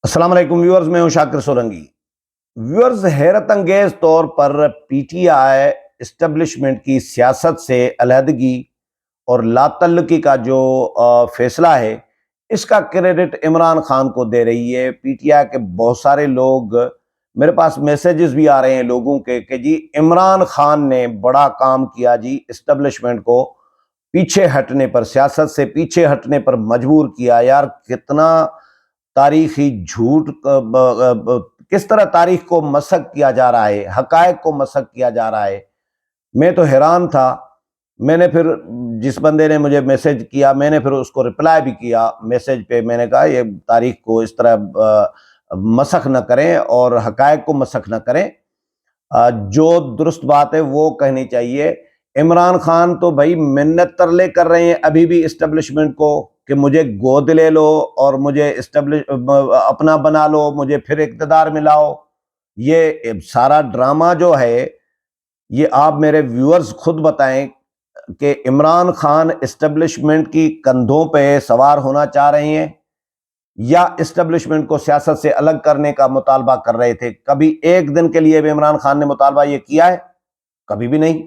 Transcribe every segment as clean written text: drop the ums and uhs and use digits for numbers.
السلام علیکم ویورز، میں ہوں شاکر سولنگی۔ ویورز، حیرت انگیز طور پر پی ٹی آئی اسٹیبلشمنٹ کی سیاست سے علیحدگی اور لا تعلقی کا جو فیصلہ ہے، اس کا کریڈٹ عمران خان کو دے رہی ہے۔ پی ٹی آئی کے بہت سارے لوگ، میرے پاس میسیجز بھی آ رہے ہیں لوگوں کے کہ جی عمران خان نے بڑا کام کیا، جی اسٹیبلشمنٹ کو پیچھے ہٹنے پر، سیاست سے پیچھے ہٹنے پر مجبور کیا۔ یار کتنا تاریخی جھوٹ، کس طرح تاریخ کو مسخ کیا جا رہا ہے، حقائق کو مسخ کیا جا رہا ہے۔ میں تو حیران تھا۔ میں نے پھر جس بندے نے مجھے میسج کیا، میں نے پھر اس کو رپلائی بھی کیا میسج پہ۔ میں نے کہا یہ تاریخ کو اس طرح مسخ نہ کریں اور حقائق کو مسخ نہ کریں، جو درست بات ہے وہ کہنی چاہیے۔ عمران خان تو بھائی منت ترلے کر رہے ہیں ابھی بھی اسٹیبلشمنٹ کو کہ مجھے گود لے لو اور مجھے اپنا بنا لو، مجھے پھر اقتدار میں لاؤ۔ یہ سارا ڈرامہ جو ہے، یہ آپ میرے ویورز خود بتائیں کہ عمران خان اسٹیبلشمنٹ کی کندھوں پہ سوار ہونا چاہ رہے ہیں یا اسٹیبلشمنٹ کو سیاست سے الگ کرنے کا مطالبہ کر رہے تھے؟ کبھی ایک دن کے لیے بھی عمران خان نے مطالبہ یہ کیا ہے؟ کبھی بھی نہیں۔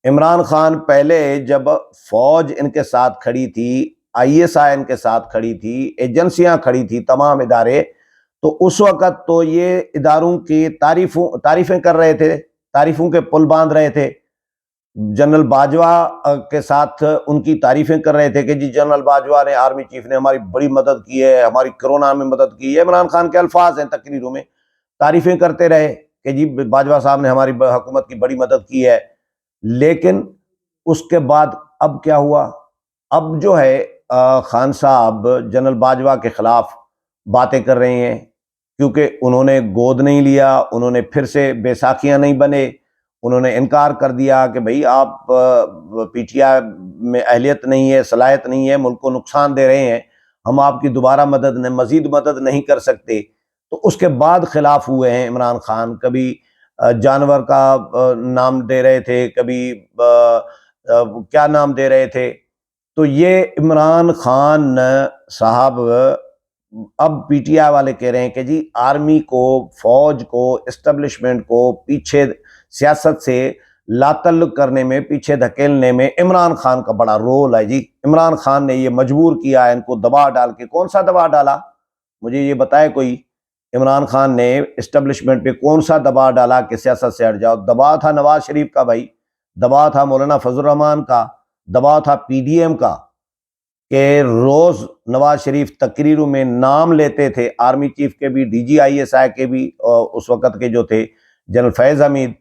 عمران خان پہلے جب فوج ان کے ساتھ کھڑی تھی، آئی ایس آئی ان کے ساتھ کھڑی تھی، ایجنسیاں کھڑی تھی، تمام ادارے، تو اس وقت تو یہ اداروں کی تعریفیں کر رہے تھے، تعریفوں کے پل باندھ رہے تھے۔ جنرل باجوہ کے ساتھ ان کی تعریفیں کر رہے تھے کہ جی جنرل باجوہ نے، آرمی چیف نے ہماری بڑی مدد کی ہے، ہماری کرونا میں مدد کی ہے۔ عمران خان کے الفاظ ہیں، تقریروں میں تعریفیں کرتے رہے کہ جی باجوہ صاحب نے ہماری حکومت کی بڑی مدد کی ہے۔ لیکن اس کے بعد اب کیا ہوا؟ اب جو ہے خان صاحب جنرل باجوہ کے خلاف باتیں کر رہے ہیں، کیونکہ انہوں نے گود نہیں لیا، انہوں نے پھر سے بیساکھیاں نہیں بنے، انہوں نے انکار کر دیا کہ بھئی آپ پی ٹی آئی میں اہلیت نہیں ہے، صلاحیت نہیں ہے، ملک کو نقصان دے رہے ہیں، ہم آپ کی دوبارہ مزید مدد نہیں کر سکتے۔ تو اس کے بعد خلاف ہوئے ہیں عمران خان۔ کبھی جانور کا نام دے رہے تھے، کبھی کیا نام دے رہے تھے۔ تو یہ عمران خان صاحب اب پی ٹی آئی والے کہہ رہے ہیں کہ جی آرمی کو، فوج کو، اسٹیبلشمنٹ کو پیچھے سیاست سے لا تعلق کرنے میں، پیچھے دھکیلنے میں عمران خان کا بڑا رول ہے۔ جی عمران خان نے یہ مجبور کیا ہے ان کو دبا ڈال کے۔ کون سا دبا ڈالا؟ مجھے یہ بتائے کوئی۔ عمران خان نے اسٹیبلشمنٹ پہ کون سا دبا ڈالا کہ سیاست سے ہٹ جاؤ؟ دبا تھا نواز شریف کا بھائی، دبا تھا مولانا فضل الرحمان کا، دبا تھا پی ڈی ایم کا، کہ روز نواز شریف تقریروں میں نام لیتے تھے، آرمی چیف کے بھی، ڈی جی آئی ایس آئی کے بھی، اس وقت کے جو تھے جنرل فیض حمید،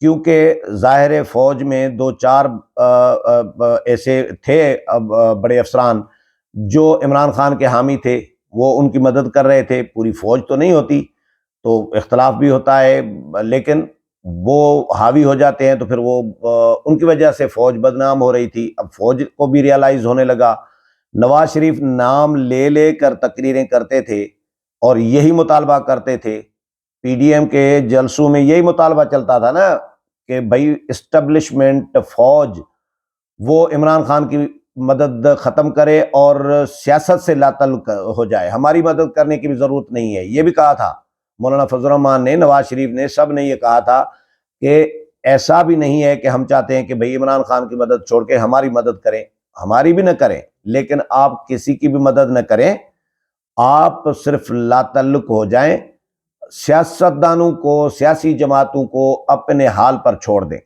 کیونکہ ظاہر فوج میں دو چار ایسے تھے بڑے افسران جو عمران خان کے حامی تھے، وہ ان کی مدد کر رہے تھے۔ پوری فوج تو نہیں ہوتی، تو اختلاف بھی ہوتا ہے، لیکن وہ حاوی ہو جاتے ہیں تو پھر وہ ان کی وجہ سے فوج بدنام ہو رہی تھی۔ اب فوج کو بھی ریئلائز ہونے لگا۔ نواز شریف نام لے لے کر تقریریں کرتے تھے اور یہی مطالبہ کرتے تھے۔ پی ڈی ایم کے جلسوں میں یہی مطالبہ چلتا تھا نا کہ بھائی اسٹیبلشمنٹ، فوج، وہ عمران خان کی مدد ختم کرے اور سیاست سے لا تعلق ہو جائے، ہماری مدد کرنے کی بھی ضرورت نہیں ہے۔ یہ بھی کہا تھا مولانا فضل الرحمان نے، نواز شریف نے، سب نے یہ کہا تھا کہ ایسا بھی نہیں ہے کہ ہم چاہتے ہیں کہ بھئی عمران خان کی مدد چھوڑ کے ہماری مدد کریں، ہماری بھی نہ کریں، لیکن آپ کسی کی بھی مدد نہ کریں، آپ صرف لا تعلق ہو جائیں، سیاستدانوں کو، سیاسی جماعتوں کو اپنے حال پر چھوڑ دیں،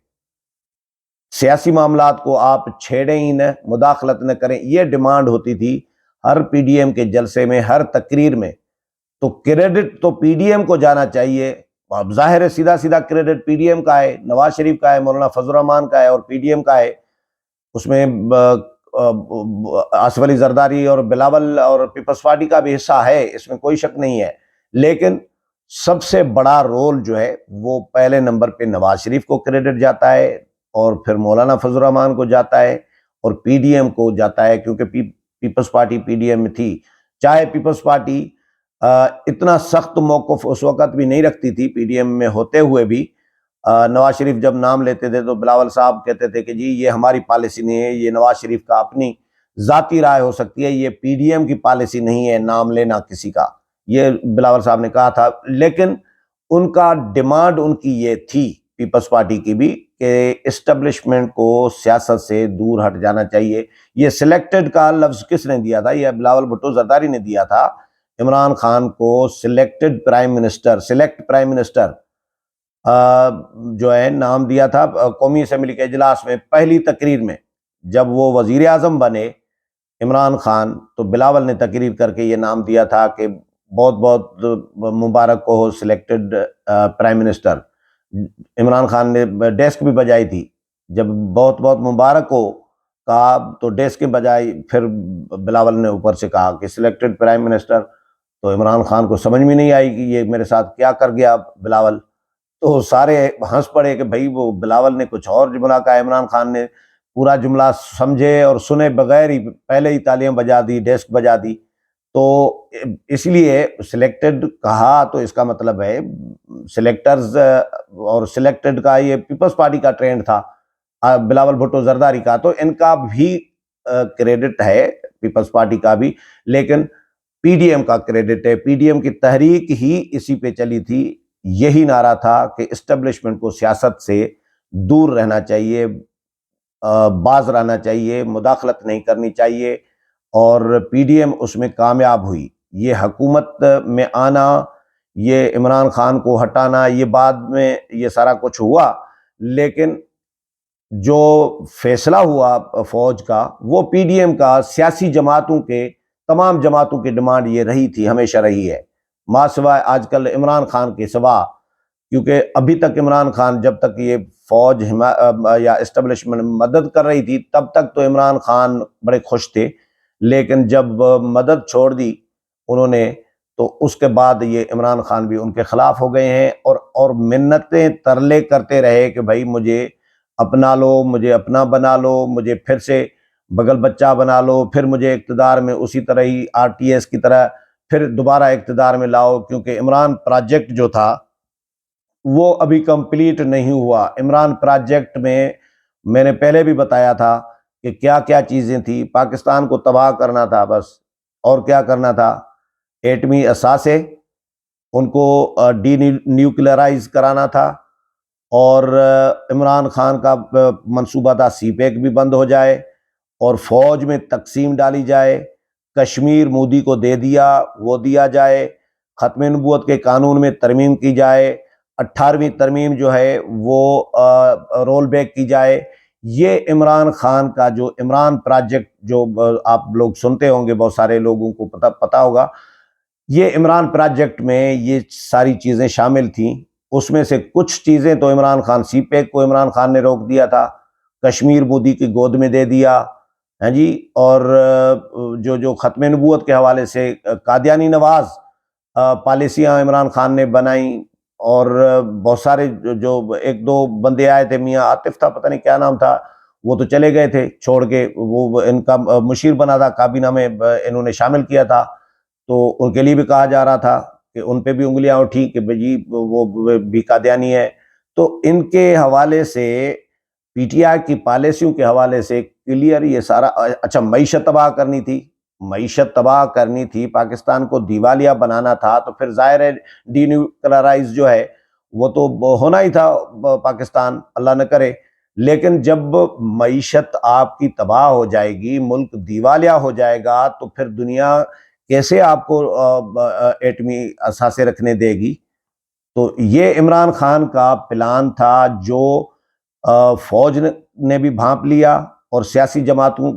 سیاسی معاملات کو آپ چھیڑیں ہی نہ، مداخلت نہ کریں۔ یہ ڈیمانڈ ہوتی تھی ہر پی ڈی ایم کے جلسے میں، ہر تقریر میں۔ تو کریڈٹ تو پی ڈی ایم کو جانا چاہیے۔ اب ظاہر ہے سیدھا سیدھا کریڈٹ پی ڈی ایم کا ہے، نواز شریف کا ہے، مولانا فضل الرحمان کا ہے اور پی ڈی ایم کا ہے۔ اس میں آصف علی زرداری اور بلاول اور پیپلز پارٹی کا بھی حصہ ہے، اس میں کوئی شک نہیں ہے، لیکن سب سے بڑا رول جو ہے وہ پہلے نمبر پہ نواز شریف کو کریڈٹ جاتا ہے، اور پھر مولانا فضل الرحمان کو جاتا ہے، اور پی ڈی ایم کو جاتا ہے، کیونکہ Peoples Party P D M میں تھی۔ چاہے پیپلز پارٹی اتنا سخت موقف اس وقت بھی نہیں رکھتی تھی، پی ڈی ایم میں ہوتے ہوئے بھی نواز شریف جب نام لیتے تھے تو بلاول صاحب کہتے تھے کہ جی یہ ہماری پالیسی نہیں ہے، یہ نواز شریف کا اپنی ذاتی رائے ہو سکتی ہے، یہ پی ڈی ایم کی پالیسی نہیں ہے نام لینا کسی کا، یہ بلاول صاحب نے کہا تھا، لیکن ان کا ڈیمانڈ ان کی یہ تھی پیپلز پارٹی کی بھی کہ اسٹیبلشمنٹ کو سیاست سے دور ہٹ جانا چاہیے۔ یہ سلیکٹڈ کا لفظ کس نے دیا تھا؟ یہ بلاول بھٹو زرداری نے دیا تھا عمران خان کو selected prime minister, select prime minister جو ہے نام دیا تھا قومی اسمبلی کے اجلاس میں پہلی تقریر میں۔ جب وہ وزیر اعظم بنے عمران خان تو بلاول نے تقریر کر کے یہ نام دیا تھا کہ بہت بہت مبارک ہو selected prime minister. Imran Khan نے ڈیسک بھی بجائی تھی، جب بہت بہت مبارک ہو کہا تو ڈیسک کے بجائے پھر بلاول نے اوپر سے کہا کہ سلیکٹڈ پرائم منسٹر، تو عمران خان کو سمجھ میں نہیں آئی کہ یہ میرے ساتھ کیا کر گیا بلاول، تو سارے ہنس پڑے کہ بھائی وہ بلاول نے کچھ اور جملہ کہا، عمران خان نے پورا جملہ سمجھے اور سنے بغیر ہی پہلے ہی تالیاں بجا دی، ڈیسک بجا دی۔ تو اس لیے سلیکٹڈ کہا تو اس کا مطلب ہے سلیکٹرز، اور سلیکٹڈ کا یہ پیپلز پارٹی کا ٹرینڈ تھا بلاول بھٹو زرداری کا، تو ان کا بھی کریڈٹ ہے پیپلز پارٹی کا بھی، لیکن پی ڈی ایم کا کریڈٹ ہے۔ پی ڈی ایم کی تحریک ہی اسی پہ چلی تھی، یہی نعرہ تھا کہ اسٹیبلشمنٹ کو سیاست سے دور رہنا چاہیے، باز رہنا چاہیے، مداخلت نہیں کرنی چاہیے، اور پی ڈی ایم اس میں کامیاب ہوئی۔ یہ حکومت میں آنا، یہ عمران خان کو ہٹانا، یہ بعد میں یہ سارا کچھ ہوا، لیکن جو فیصلہ ہوا فوج کا وہ پی ڈی ایم کا سیاسی جماعتوں کے، تمام جماعتوں کی ڈیمانڈ یہ رہی تھی، ہمیشہ رہی ہے، ماں سوائے آج کل عمران خان کے سوا، کیونکہ ابھی تک عمران خان جب تک یہ فوج یا اسٹیبلشمنٹ مدد کر رہی تھی تب تک تو عمران خان بڑے خوش تھے، لیکن جب مدد چھوڑ دی انہوں نے تو اس کے بعد یہ عمران خان بھی ان کے خلاف ہو گئے ہیں، اور منتیں ترلے کرتے رہے کہ بھائی مجھے اپنا لو، مجھے اپنا بنا لو، مجھے پھر سے بغل بچہ بنا لو، پھر مجھے اقتدار میں اسی طرح ہی آر ٹی ایس کی طرح پھر دوبارہ اقتدار میں لاؤ، کیونکہ عمران پروجیکٹ جو تھا وہ ابھی کمپلیٹ نہیں ہوا۔ عمران پروجیکٹ میں نے پہلے بھی بتایا تھا کہ کیا کیا چیزیں تھیں، پاکستان کو تباہ کرنا تھا بس، اور کیا کرنا تھا، ایٹمی اثاثے ان کو ڈی نیوکلیئرائز کرانا تھا، اور عمران خان کا منصوبہ تھا سی پیک بھی بند ہو جائے، اور فوج میں تقسیم ڈالی جائے، کشمیر مودی کو دے دیا وہ دیا جائے، ختم نبوت کے قانون میں ترمیم کی جائے، 18ویں ترمیم جو ہے وہ رول بیک کی جائے۔ یہ عمران خان کا جو عمران پروجیکٹ جو آپ لوگ سنتے ہوں گے، بہت سارے لوگوں کو پتا ہوگا، یہ عمران پروجیکٹ میں یہ ساری چیزیں شامل تھیں۔ اس میں سے کچھ چیزیں تو عمران خان، سی پیک کو عمران خان نے روک دیا تھا، کشمیر مودی کی گود میں دے دیا، ہاں جی، اور جو ختم نبوت کے حوالے سے قادیانی نواز پالیسیاں عمران خان نے بنائیں، اور بہت سارے جو ایک دو بندے آئے تھے، میاں عاطف تھا، پتہ نہیں کیا نام تھا، وہ تو چلے گئے تھے چھوڑ کے، وہ ان کا مشیر بنا تھا، کابینہ میں انہوں نے شامل کیا تھا، تو ان کے لیے بھی کہا جا رہا تھا کہ ان پہ بھی انگلیاں اٹھی کہ جی وہ بھی قادیانی ہے۔ تو ان کے حوالے سے، پی ٹی آئی کی پالیسیوں کے حوالے سے کلیئر یہ سارا۔ اچھا، معیشت تباہ کرنی تھی، معیشت تباہ کرنی تھی، پاکستان کو دیوالیہ بنانا تھا، تو پھر ظاہر ہے ڈی نیوکلیئرائز جو ہے وہ تو ہونا ہی تھا پاکستان، اللہ نہ کرے، لیکن جب معیشت آپ کی تباہ ہو جائے گی، ملک دیوالیہ ہو جائے گا، تو پھر دنیا کیسے آپ کو ایٹمی اثاثے رکھنے دے گی؟ تو یہ عمران خان کا پلان تھا، جو فوج نے بھی بھانپ لیا، اور سیاسی جماعتوں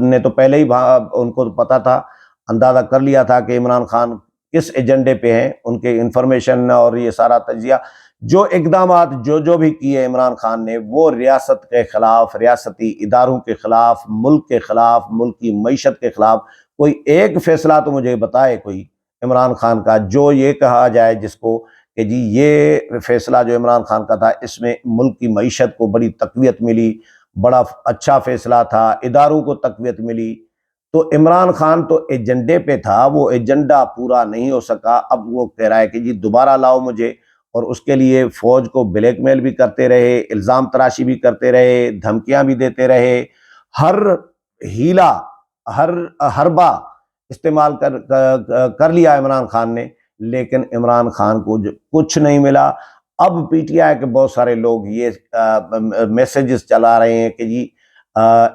نے تو پہلے ہی ان کو پتا تھا، اندازہ کر لیا تھا کہ عمران خان کس ایجنڈے پہ ہیں، ان کے انفارمیشن اور یہ سارا تجزیہ، جو اقدامات جو بھی کیے عمران خان نے، وہ ریاست کے خلاف، ریاستی اداروں کے خلاف، ملک کے خلاف، ملک کی معیشت کے خلاف۔ کوئی ایک فیصلہ تو مجھے بتائے کوئی عمران خان کا جو یہ کہا جائے جس کو کہ جی یہ فیصلہ جو عمران خان کا تھا، اس میں ملک کی معیشت کو بڑی تقویت ملی، بڑا اچھا فیصلہ تھا، اداروں کو تقویت ملی۔ تو عمران خان تو ایجنڈے پہ تھا، وہ ایجنڈا پورا نہیں ہو سکا، اب وہ کہہ رہا ہے کہ جی دوبارہ لاؤ مجھے، اور اس کے لیے فوج کو بلیک میل بھی کرتے رہے، الزام تراشی بھی کرتے رہے، دھمکیاں بھی دیتے رہے، ہر ہیلا، ہر حربہ استعمال کر لیا عمران خان نے، لیکن عمران خان کو کچھ نہیں ملا۔ اب پی ٹی آئی کے بہت سارے لوگ یہ میسیجز چلا رہے ہیں کہ جی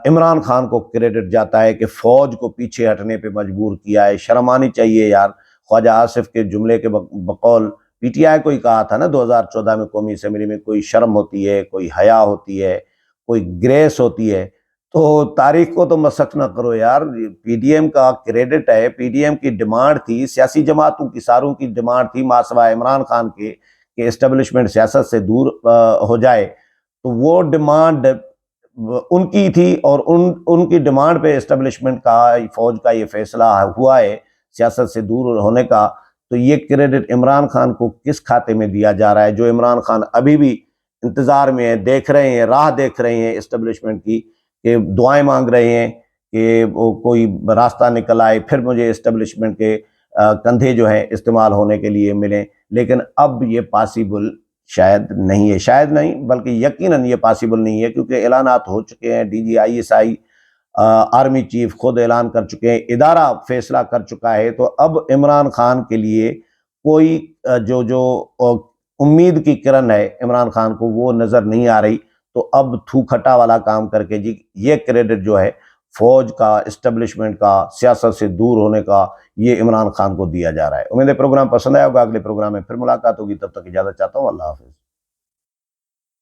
عمران خان کو کریڈٹ جاتا ہے کہ فوج کو پیچھے ہٹنے پہ مجبور کیا ہے۔ شرم آنی چاہیے یار۔ خواجہ آصف کے جملے کے بقول پی ٹی آئی کو ہی کہا تھا نا 2014 میں قومی اسمبلی میں، کوئی شرم ہوتی ہے، کوئی حیا ہوتی ہے، کوئی گریس ہوتی ہے، تو تاریخ کو تو مسخ نہ کرو یار۔ پی ڈی ایم کا کریڈٹ ہے، پی ڈی ایم کی ڈیمانڈ تھی، سیاسی جماعتوں کی ساروں کی ڈیمانڈ تھی ماسوا عمران خان کے کہ اسٹیبلشمنٹ سیاست سے دور ہو جائے، تو وہ ڈیمانڈ ان کی تھی، اور ان کی ڈیمانڈ پہ اسٹیبلشمنٹ کا، فوج کا یہ فیصلہ ہوا ہے سیاست سے دور ہونے کا۔ تو یہ کریڈٹ عمران خان کو کس کھاتے میں دیا جا رہا ہے، جو عمران خان ابھی بھی انتظار میں ہیں، دیکھ رہے ہیں، راہ دیکھ رہے ہیں اسٹیبلشمنٹ کی، کہ دعائیں مانگ رہے ہیں کہ وہ کوئی راستہ نکل آئے، پھر مجھے اسٹیبلشمنٹ کے کندھے جو ہیں استعمال ہونے کے لیے ملیں۔ لیکن اب یہ پاسیبل شاید نہیں ہے، شاید نہیں بلکہ یقیناً یہ پاسیبل نہیں ہے، کیونکہ اعلانات ہو چکے ہیں، D G I S I army chief خود اعلان کر چکے ہیں، ادارہ فیصلہ کر چکا ہے۔ تو اب عمران خان کے لیے کوئی جو امید کی کرن ہے عمران خان کو، وہ نظر نہیں آ رہی۔ تو اب تھو کھٹا والا کام کر کے جی یہ کریڈٹ جو ہے فوج کا، اسٹیبلشمنٹ کا، سیاست سے دور ہونے کا، یہ عمران خان کو دیا جا رہا ہے۔ امید ہے پروگرام پسند آیا ہوگا، اگلے پروگرام میں پھر ملاقات ہوگی، تب تک اجازت چاہتا ہوں، اللہ حافظ۔